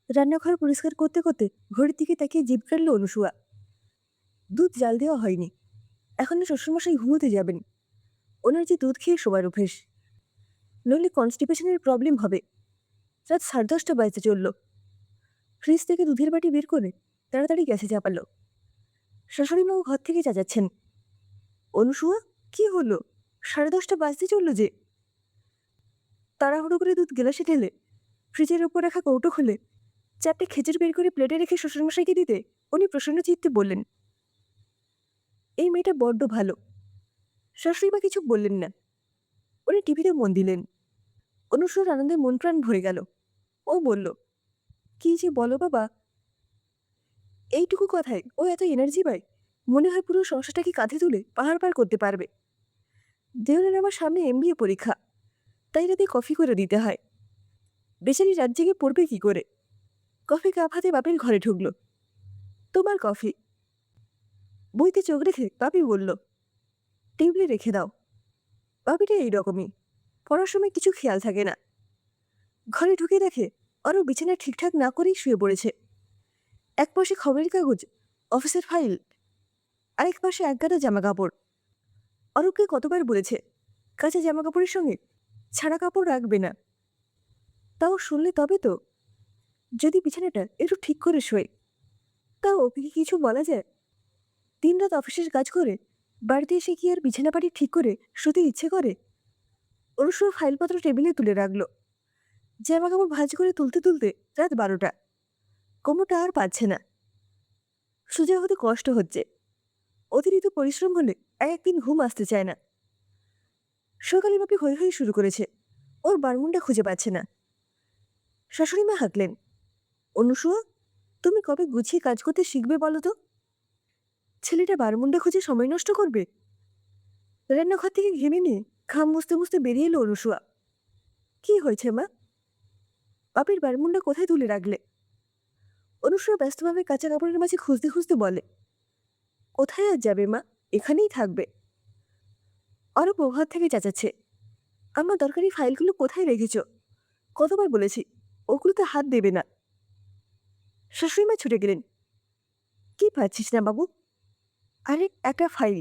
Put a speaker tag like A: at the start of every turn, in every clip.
A: রান্নাঘর পরিষ্কার করতে করতে ঘড়ির দিকে তাকিয়ে জিভ কাটল অনুসুয়া। দুধ জাল দেওয়া হয়নি, এখনো শ্বশুরমশাই ঘুমোতে যাবেন। ওনার যে দুধ খেয়ে শোবার অভ্যেস, নইলে কনস্টিপেশনের প্রবলেম হবে। রাত 10:30 বাজতে চলল। ফ্রিজ থেকে দুধের বাটি বের করে তাড়াতাড়ি গ্যাসে চাপালো। শাশুড়িমাও ঘর থেকে চেঁচাচ্ছেন, অনুসুয়া কি হলো, 10:30 বাজতে চললো যে। তাড়াহুড়ো করে দুধ গ্লাসে ঢেলে ফ্রিজের ওপর রাখা কৌটো খুলে 4টে খেজুর বের করে প্লেটে রেখে শ্বশুরমশাইকে দিতে উনি প্রসন্ন চিত্তে বললেন, এই মেয়েটা বড্ড ভালো। শাশুড়িমা কিছু বললেন না, উনি টিভিতে মন দিলেন। অনুসুয়ার আনন্দে মন প্রাণ ভরে গেল। ও বলল, কি যে বলো বাবা। এইটুকু কথায় ও এত এনার্জি পায়, মনে হয় পুরো সংসারটাকে কাঁধে তুলে পাহাড় পার করতে পারবে। দেওরের আমার সামনে এমবিএ পরীক্ষা, তাই রাতে কফি করে দিতে হয়। বেচারি রাত জেগে পড়বে কি করে। কফি কাপ হাতে বাপের ঘরে ঢুকলো। তোমার কফি। বইতে চোখ রেখে বাপি বলল, টেবিলে রেখে দাও। বাপিটা এইরকমই, পড়ার সময় কিছু খেয়াল থাকে না। ঘরে ঢুকে দেখে আরও বিছানা ঠিকঠাক না করেই শুয়ে পড়েছে। এক পাশে খবরের কাগজ, অফিসের ফাইল, আরেক পাশে একগাদা জামা কাপড়। অরূপকে কতবার বলেছে কাঁচা জামা কাপড়ের সঙ্গে ছাড়া কাপড় রাখবে না। তাও শুনলে তবে তো। যদি বিছানাটা একটু ঠিক করে শোয়, তাও ওকে কি কিছু বলা যায়? দিনরাত অফিসের কাজ করে বাড়িতে এসে কি আর বিছানা পাটি ঠিক করে শুতে ইচ্ছে করে? অনুসূয়া ফাইলপত্র টেবিলে তুলে রাখলো। জামা কাপড় ভাঁজ করে তুলতে তুলতে রাত 12টা। কোমরটা আর পাচ্ছে না, সোজা হতে কষ্ট হচ্ছে। অতিরিক্ত পরিশ্রম হলে একদিন ঘুম আসতে চায় না। সকালে বাপি হই হই শুরু করেছে, ওর বারমুন্ডা খুঁজে পাচ্ছে না। শাশুড়িমা হাঁকলেন, অনুসূয়া তুমি কবে গুছিয়ে কাজ করতে শিখবে বলো তো? ছেলেটা বারমুন্ডা খুঁজে সময় নষ্ট করবে। রান্নাঘর থেকে ঘেমে নিয়ে ঘাম মুছতে মুছতে বেরিয়ে এলো অনুসূয়া। কি হয়েছে মা? বাপির বারমুন্ডা কোথায় তুলে রাখলে? অনুসূয়া ব্যস্তভাবে কাঁচা কাপড়ের মাঝে খুঁজতে খুঁজতে বলে, কোথায় আর যাবে মা, এখানেই থাকবে। আরও প্রভাত থেকে চেঁচাচ্ছে, আমার দরকারি ফাইলগুলো কোথায় রেখেছ? কতবার বলেছি ওগুলোতে হাত দেবে না। শাশুড়িমা ছুটে গেলেন, কি পাচ্ছিস না বাবু? আরে একটা ফাইল।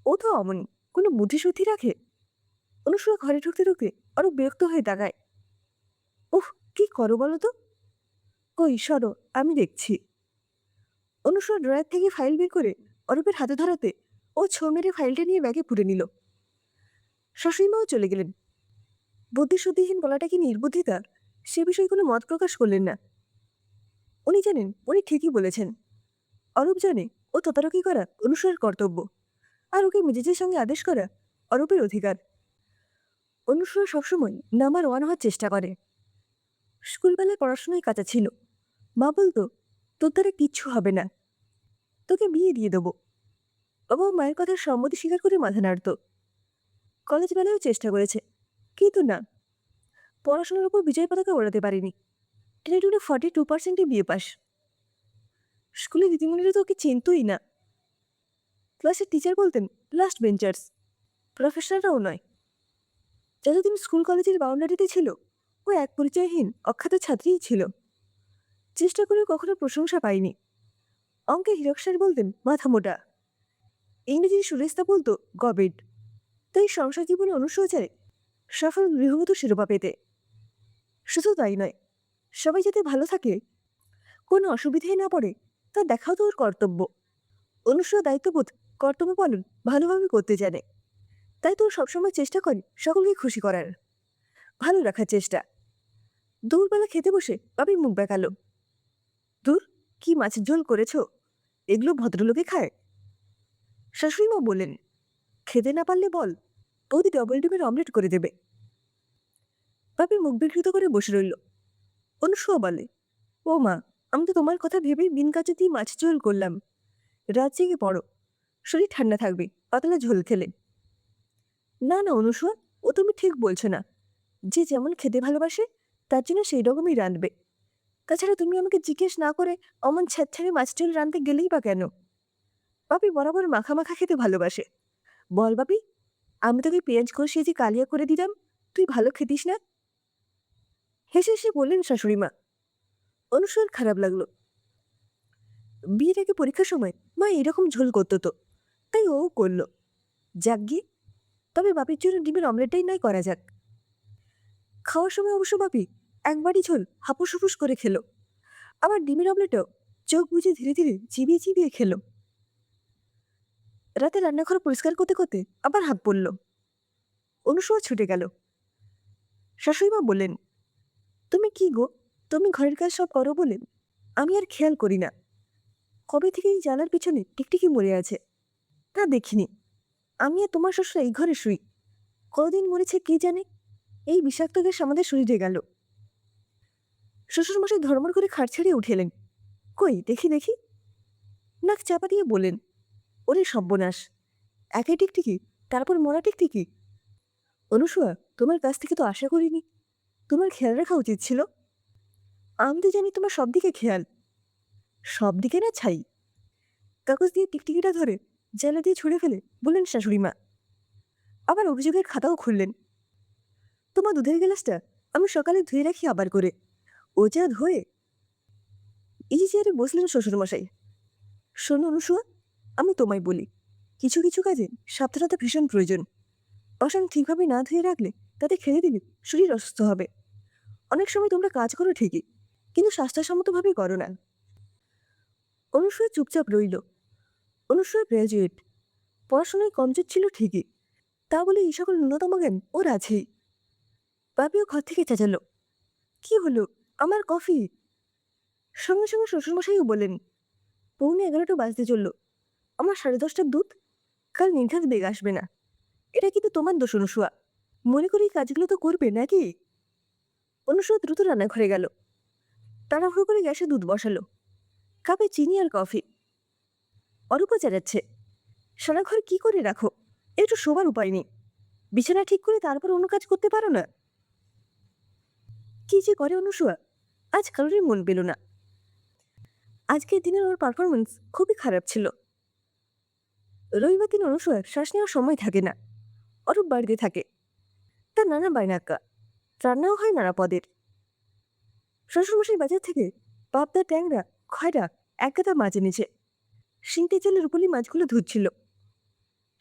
A: ও তো অমনি, কোনো বুদ্ধি শুদ্ধি রাখে? অনুসূয়া ঘরে ঢুকতে ঢুকতে আরো বিরক্ত হয়ে তাকায়। উফ, কি করো বলো তো? কই সরো, আমি দেখছি। অনুসূয়া ড্রয়ার থেকে ফাইল বের করে অরূপের হাতে ধরাতে ও ছো মেরে ফাইলটা নিয়ে ব্যাগে পুরে নিল। শাশুড়িমাও চলে গেলেন। বুদ্ধিশুদ্ধিহীন বলাটা কি নির্বুদ্ধিতা, সে বিষয়ে কোনো মত প্রকাশ করলেন না। উনি জানেন উনি ঠিকই বলেছেন। অরূপ জানে ও তদারকি করা অনুসূয়ার কর্তব্য, আর ওকে মেজেজের সঙ্গে আদেশ করা অরূপের অধিকার। অনুসূয়া সবসময় নাম্বার 1 হওয়ার চেষ্টা করে। স্কুলবেলায় পড়াশোনায় কাঁচা ছিল। মা বলতো, তোর দ্বারা কিচ্ছু হবে না, তোকে বিয়ে দিয়ে দেবো। বাবা মায়ের কথার সম্মতি স্বীকার করে মাথা নাড়ত। কলেজ বেলায়ও চেষ্টা করেছে, কিন্তু না, পড়াশোনার উপর বিজয় পতাকা ওড়াতে পারিনি। টেনে টুনে 42% বিয়ে পাস। স্কুলে দিদিমণিরা তো ওকে চিনতই না। ক্লাসের টিচার বলতেন লাস্ট বেঞ্চার্স, প্রফেসররাও নয়। যতদিন স্কুল কলেজের বাউন্ডারিতে ছিল ও এক পরিচয়হীন অখ্যাত ছাত্রীই ছিল। চেষ্টা করে কখনো প্রশংসা পায়নি। অঙ্কে হীরক স্যার বলতেন মাথা মোটা, ইংরেজির সুরেশদা বলতো গবেট। তাই সংসার জীবনে অনুসূয়া চায় সফল গৃহবধূ শিরোপা পেতে। শুধু তাই নয়, সবাই যাতে ভালো থাকে, কোনো অসুবিধাই না পড়ে, তা দেখাও তো ওর কর্তব্য। অনুসূয়া দায়িত্ববোধ, কর্তব্য পালন ভালোভাবে করতে জানে। তাই তো ও সবসময় চেষ্টা করে সকলকে খুশি করার, ভালো রাখার চেষ্টা। দুপুরবেলা খেতে বসে বাপি মুখ বেঁকালো। দূর, কি মাছের ঝোল করেছ, এগুলো ভদ্রলোকে খায়? শাশুড়িমা বললেন, খেতে না পারলে বল, বৌদি ডবল ডিমের অমলেট করে দেবে। বাপি মুখ বিকৃত করে বসে রইল। অনুসূয়া বলে, ও মা, আমি তো তোমার কথা ভেবেই বিন কাজে দিয়ে মাছ ঝোল করলাম। রাত জেগে পড়ো, শরীর ঠান্ডা থাকবে পাতলা ঝোল খেলে। না না অনুসূয়া, ও তুমি ঠিক বলছো না। যে যেমন খেতে ভালোবাসে তার জন্য সেই রকমই রাঁধবে। তাছাড়া তুমি আমাকে জিজ্ঞেস না করে অমন ছ্যাঁচ্ছাড়ে মাছ ঝোল রাঁধতে গেলেই বা কেন? বাপি বরাবর মাখা মাখা খেতে ভালোবাসে। বল বাপি, আমি তোকে পেঁয়াজ কষিয়ে যে কালিয়া করে দিতাম, তুই ভালো খেতিস না? হেসে হেসে বললেন শাশুড়িমা, অনুসূয়ার খারাপ লাগলো। বিয়ের আগে পরীক্ষার সময় মা এরকম ঝোল করতো তো, তাই ও করলো। যাক গিয়ে, তবে বাপির জন্য ডিমের অমলেটটাই নয় করা যাক। খাওয়ার সময় অবশ্য বাপি একবারই ঝোল হাপুস হুপুস করে খেলো, আবার ডিমের অমলেটও চোখ বুজে ধীরে ধীরে চিবিয়ে চিবিয়ে খেলো। রাতে রান্নাঘর পরিষ্কার করতে করতে আবার হাত পড়ল। অনুসূয়া ছুটে গেল। শাশুড়িমা বললেন, তুমি কি গো, তুমি ঘরের কাজ সব করো বলে আমি আর খেয়াল করি না। কবে থেকে এই জানার পিছনে টিকটিকি মরে আছে তা দেখিনি। আমি আর তোমার শ্বশুর এই ঘরে শুই, কতদিন মরেছে কে জানে। এই বিষাক্ত গ্যাস আমাদের শরীরে গেল। শ্বশুরমশাই ধর্মর করে খাট ছেড়ে উঠে এলেন। কই দেখি দেখি। নাক চাপা দিয়ে বললেন, ওরে সর্বনাশ, একে টিকটিকি, তারপর মরা টিকটিকি। অনুসূয়া, তোমার কাছ থেকে তো আশা করিনি। তোমার খেয়াল রাখা উচিত ছিল। আমি তো জানি তোমার সব দিকে খেয়াল। সব দিকে না ছাই। কাগজ দিয়ে টিকটিকিটা ধরে জ্বালা দিয়ে ছুঁড়ে ফেলে বললেন শাশুড়িমা। আবার অভিযোগের খাতাও খুললেন। তোমার দুধের গ্লাসটা আমি সকালে ধুয়ে রাখি আবার করে, ও যা ধোয়ে। ইজি চেয়ারে বসলেন শ্বশুরমশাই। শোনো অনুসূয়া, আমি তোমায় বলি, কিছু কিছু কাজে সাবধানতা ভীষণ প্রয়োজন। বাসন ঠিকভাবে না ধুয়ে রাখলে তাতে খেয়ে দিলে শরীর অসুস্থ হবে। অনেক সময় তোমরা কাজ করো ঠিকই, কিন্তু স্বাস্থ্যসম্মতভাবেই করো না। অনুসূয়া চুপচাপ রইল। অনুসূয়া গ্র্যাজুয়েট, পড়াশোনায় কমজোর ছিল ঠিকই, তা বলে এই সকল ন্যূনতম জ্ঞান ওর আছেই। বাপিও ঘর থেকে চেঁচালো, কি হলো, আমার কফি। সঙ্গে সঙ্গে শ্বশুরমশাইও বললেন, 11:45 বাজতে চলল, আমার 10:30টার দুধ। কাল নির্ঘাত বেগ আসবে না। এটা কিন্তু তোমার দোষ অনুসূয়া, মনে করি এই কাজগুলো তো করবে নাকি। অনুসূয়া দ্রুত রান্নাঘরে গেল। তাড়াহুড়ো করে গ্যাসে দুধ বসালো, কাপে চিনি আর কফি। অরূপা চেঁচাচ্ছে, সারা ঘর কি করে রাখো, একটু শোবার উপায় নেই। বিছানা ঠিক করে তারপর অন্য কাজ করতে পারো না। কি যে করে অনুসূয়া, আজ কারোরই মন পেল না। আজকের দিনের ওর পারফরমেন্স খুবই খারাপ ছিল। রবিবার দিন অনুসূয়ার শ্বাস নেওয়ার সময় থাকে না। অরূপ বাড়িতে থাকে, তার নানা বাইনাক্কা, রান্নাও হয় নানা পদের। শ্বশুরমশাই বাজার থেকে পাবদা, ট্যাংরা, খয়রা এক গাদা মাছ এনেছে। শিংটে জলের রূপলি মাছগুলো ধুচ্ছিল।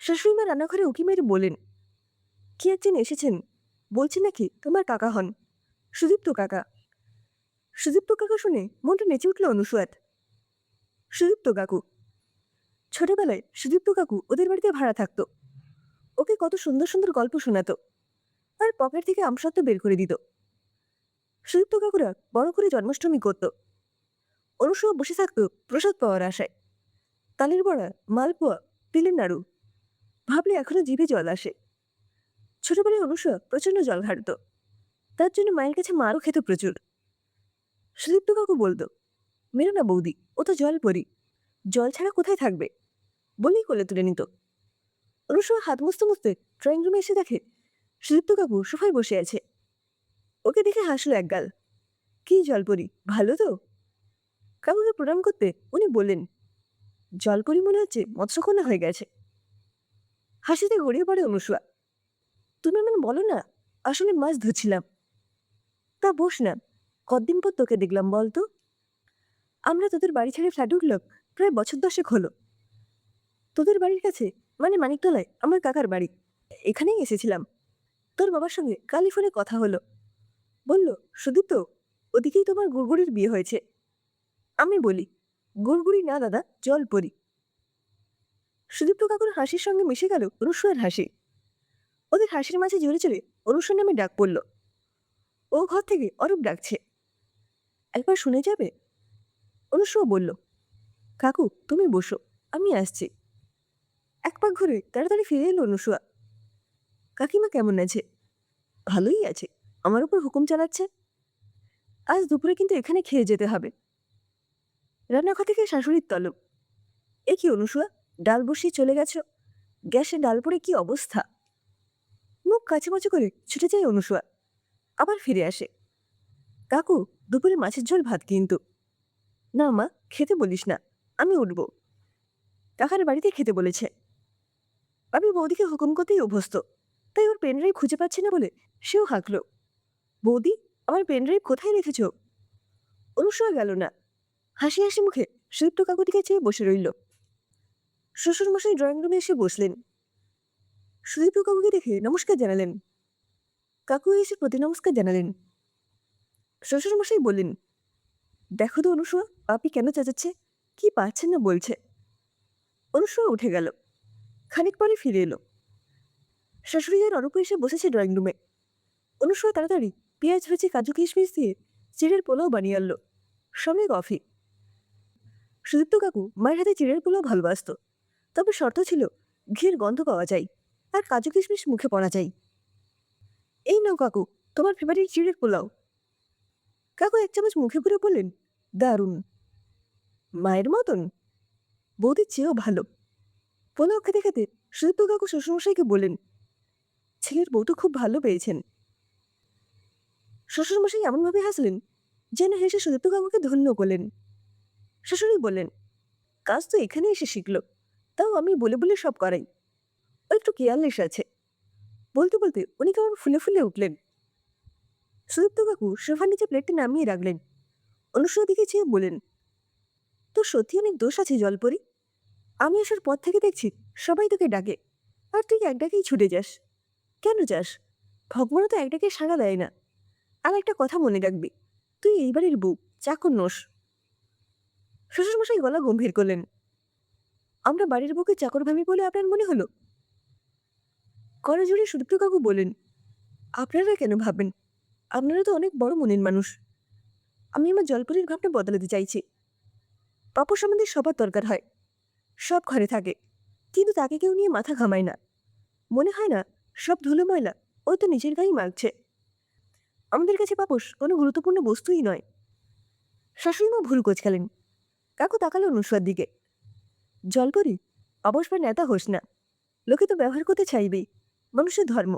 A: শাশুড়িমা রান্নাঘরে উকি মেরে বলেন, কি একজন এসেছেন, বলছে নাকি তোমার কাকা হন, সুদীপ্ত কাকা। সুদীপ্ত কাকা শুনে মনটা নেচে উঠল অনুসূয়ার। সুদীপ্ত কাকু, ছোটবেলায় সুদীপ্ত কাকু ওদের বাড়িতে ভাড়া থাকতো। ওকে কত সুন্দর সুন্দর গল্প শোনাতো, আর পকেট থেকে আমসত্ত্ব বের করে দিত। সুদীপ্ত কাকুরা বড় করে জন্মাষ্টমী করত। অনুসূয়া বসে থাকতো প্রসাদ পাওয়ার আশায়। তালের বড়া, মালপোয়া, তিলের নাড়ু, ভাবলে এখনো জিভে জল আসে। ছোটবেলায় অনুসূয়া প্রচন্ড জল ঘাটত, তার জন্য মায়ের কাছে মারও খেত প্রচুর। সুদীপ্ত কাকু বলতো, মেরো না বৌদি, ও তো জল পরি, জল ছাড়া কোথায় থাকবে, বলেই কোলে তুলে নিত। অনুসূয়া হাত মুছতে মুছতে ড্রয়িং রুমে এসে দেখে সুদীপ্ত কাকু সোফায় বসে আছে। ওকে দেখে হাসলো একগাল। কি জলপরি, ভালো তো? কাকুকে প্রণাম করতে উনি বললেন, জলপরি মনে হচ্ছে মৎস্যকন্যা হয়ে গেছে। হাসিতে গড়িয়ে পড়ে অনুসূয়া। তুমি মানে বলো না, আসলে মাছ ধুচ্ছিলাম। তা বস না, কতদিন পর তোকে দেখলাম বলতো। আমরা তোদের বাড়ি ছেড়ে ফ্ল্যাট উঠলাম প্রায় বছর 10 হলো। তোদের বাড়ির কাছে মানে মানিকতলায় আমার কাকার বাড়ি, এখানেই এসেছিলাম। তোর বাবার সঙ্গে কালই ফোনে কথা হলো, বলল, সুদীপ্ত, ওদিকেই তোমার গুড়গুড়ির বিয়ে হয়েছে। আমি বলি, গুড়গুড়ি না দাদা, জলপরি। সুদীপ্ত কাকুর হাসির সঙ্গে মিশে গেল অনুসূয়ার হাসি। ওদের হাসির মাঝে জোরে জোরে অনুসূয়ার নামে ডাক পড়ল। ও ঘর থেকে অরূপ ডাকছে, একবার শুনে যাবে। অনুসূয়া বলল, কাকু তুমি বসো, আমি আসছি। এক পাক ঘুরে তাড়াতাড়ি ফিরে এলো অনুসূয়া। কাকিমা কেমন আছে? ভালোই আছে, আমার উপর হুকুম চালাচ্ছে। আজ দুপুরে কিন্তু এখানে খেয়ে যেতে হবে। রান্নাঘর থেকে শাশুড়ির তলব, এ কি অনুসূয়া, ডাল বসিয়ে চলে গেছ, গ্যাসে ডাল পড়ে কি অবস্থা। মুখ কাছামাচু করে ছুটে যায় অনুসূয়া, আবার ফিরে আসে। কাকু, দুপুরে মাছের ঝোল ভাত কিন্তু। না মা, খেতে বলিস না, আমি উঠব। কাকার বাড়িতে খেতে বলেছে। আমি বৌদিকে হুকুম করতেই অভ্যস্ত, তাই ওর পেনড্রাইভ খুঁজে পাচ্ছে না বলে সেও হাঁকল। বৌদি, আমার পেনড্রাইভ কোথায় রেখেছ? অনুসূয়া গেল না। হাসি হাসি মুখে সুদীপ্ত কাকুর দিকে চেয়ে বসে রইল। শ্বশুরমশাই ড্রয়িং রুমে এসে বসলেন। সুদীপ্ত কাকুকে দেখে নমস্কার জানালেন। কাকু এসে প্রতি নমস্কার জানালেন। শ্বশুরমশাই বললেন, দেখো তো অনুসূয়া, আপনি কেন চেঁচাচ্ছে, কি পাচ্ছেন না বলছে। অনুসূয়া উঠে গেল। খানিক পরে ফিরে এলো। শাশুড়ি আর অরূপ এসে বসেছে ড্রয়িং রুমে। অনুসূয়া তাড়াতাড়ি পেঁয়াজ ভেজে কাজু কিশমিশ দিয়ে চিড়ের পোলাও বানিয়ে আনলো, সঙ্গে কফি। সুদীপ্ত কাকু মায়ের হাতে চিড়ের পোলাও ভালোবাসত, তবে শর্ত ছিল ঘির গন্ধ পাওয়া যায় আর কাজু কিশমিশ মুখে পড়া যায়। এই নাও কাকু, তোমার ফেভারিট চিড়ের পোলাও। কাকু এক চামচ মুখে পুরে বললেন, দারুণ, মায়ের মতন, বৌদির চেয়েও ভালো। পোলাও খেতে খেতে সুদীপ্ত কাকু শ্বশুরমশাইকে বললেন, ছেলের বউ তো খুব ভালো পেয়েছেন। শ্বশুরমশাই এমনভাবে হাসলেন যেন হেসে সুদীপ্ত কাকুকে ধন্য করলেন। শাশুড়ি বললেন, কাজ তো এখানে এসে শিখলো, তাও আমি বলে বলে সব করাই, ও একটু কেয়ারলেস আছে। বলতে বলতে উনি কেমন ফুলে ফুলে উঠলেন। সুদীপ্ত কাকু সোফার নিচে প্লেটটা নামিয়ে রাখলেন। অনুসূয়ার দিকে চেয়ে বলেন, তোর সত্যি অনেক দোষ আছে জলপরি। আমি আসার পর থেকে দেখছি সবাই তোকে ডাকে, আর তুই এক ডাকেই ছুটে যাস। কেন যাস? ভগবানও তো এক ডাকে সাড়া দেয় না। আর একটা কথা মনে রাখবি, তুই এই বাড়ির বউ, চাকর নোস। শ্বশুরমশাই গলা গম্ভীর করলেন, আমরা বাড়ির বউকে চাকর ভাবি বলে আপনার মনে হলো? করজোড়ে সুদীপ্ত কাকু বলেন, আপনারা কেন ভাববেন? আপনারা তো অনেক বড় মনের মানুষ। আমি আমার জলপরির ভাবটা বদলাতে চাইছি। পাপস আমাদের সবার দরকার হয়, সব ঘরে থাকে, কিন্তু তাকে কেউ নিয়ে মাথা ঘামায় না। মনে হয় না সব ধুলো ময়লা ওই তো নিজের গায়েই মাখছে। আমাদের কাছে পাপস কোনো গুরুত্বপূর্ণ বস্তুই নয়। শাশুড়িমা ভুল কোচকালেন। কাকু তাকালো অনুসূয়ার দিকে। জলপরি, অবশ বা নেতা হোস না, লোকে তো ব্যবহার করতে চাইবেই, মানুষের ধর্ম।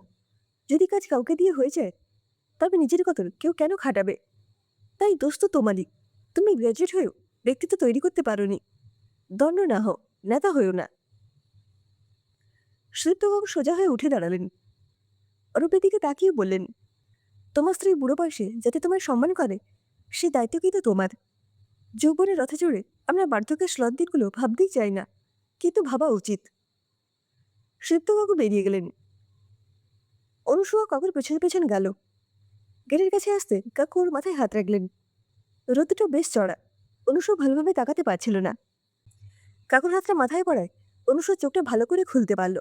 A: যদি কাজ কাউকে দিয়ে হয়ে যায়, তবে নিজের কতল কেউ কেন খাটাবে? তাই দোষ তো তোমারই। তুমি গ্র্যাজুয়েট হয়েও ব্যক্তিত্ব তৈরি করতে পারোনি। দণ্ড না হও, নেতা হয়েও না। সুদীপ্তবাবু সোজা হয়ে উঠে দাঁড়ালেন। অরূপের দিকে তাকিয়ে বললেন, তোমার স্ত্রী বুড়ো বয়সে যাতে তোমার সম্মান করে, সে দায়িত্ব কিন্তু তোমার। যৌবনের রথে চড়ে আমরা বার্ধক্যের শ্লথ দিনগুলো ভাবতেই চাই না, কিন্তু ভাবা উচিত। সুদীপ্তবাবু বেরিয়ে গেলেন। অনুসূয়া কাকুর পেছনে পেছন গেল। গেটের কাছে আসতে কাকু ওর মাথায় হাত রাখলেন। রোদটা বেশ চড়া, অনুসূয়া ভালোভাবে তাকাতে পারছিল না। কাকুর হাতটা মাথায় পড়ায় অনুসূয়া চোখটা ভালো করে খুলতে পারল।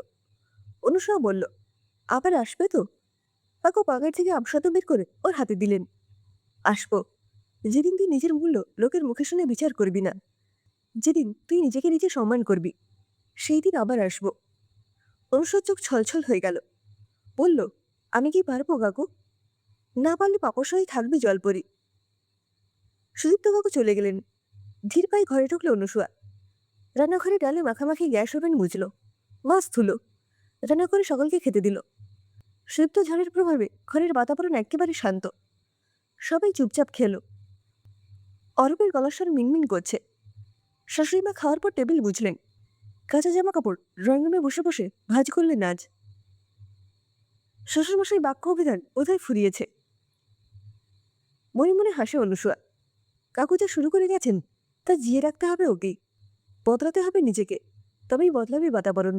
A: অনুসূয়া বলল, আবার আসবে তো? কাকু পকেট থেকে আমসত্ব বের করে ওর হাতে দিলেন। আসবো, যেদিন তুই নিজের মূল্য লোকের মুখে শুনে বিচার করবি না, যেদিন তুই নিজেকে নিজে সম্মান করবি, সেই দিন আবার আসবো। অনুসূয়ার চোখ ছলছল হয়ে গেল। বলল, আমি কি পারবো কাকু? না পারলে পাপস হয়ে থাকবি জলপরি। সুদীপ্ত কাকু চলে গেলেন। ধীর পায়ে ঘরে ঢুকলো অনুসূয়া। রান্নাঘরে ডালে মাখামাখি গ্যাস ওভেন মুছল, মাছ ধুলো, রান্না করে সকলকে খেতে দিল। সুদীপ্ত ঝড়ের প্রভাবে ঘরের বাতাবরণ একেবারে শান্ত। সবাই চুপচাপ খেলো। অরূপের গলার স্বর মিনমিন করছে। শাশুড়িমা খাওয়ার পর টেবিল বুঝলেন। কাঁচা জামা কাপড় ড্রয়িং রুমে বসে বসে ভাঁজ করলেন আজ। শ্বশুরমশাই বাক্য অভিধান বোধহয় ফুরিয়েছে। মনে মনে হাসে অনুসূয়া। কাকু যা শুরু করে গেছেন তা জিয়ে রাখতে হবে ওকে, বদলাতে হবে নিজেকে, তবেই বদলাবে বাতাবরণ।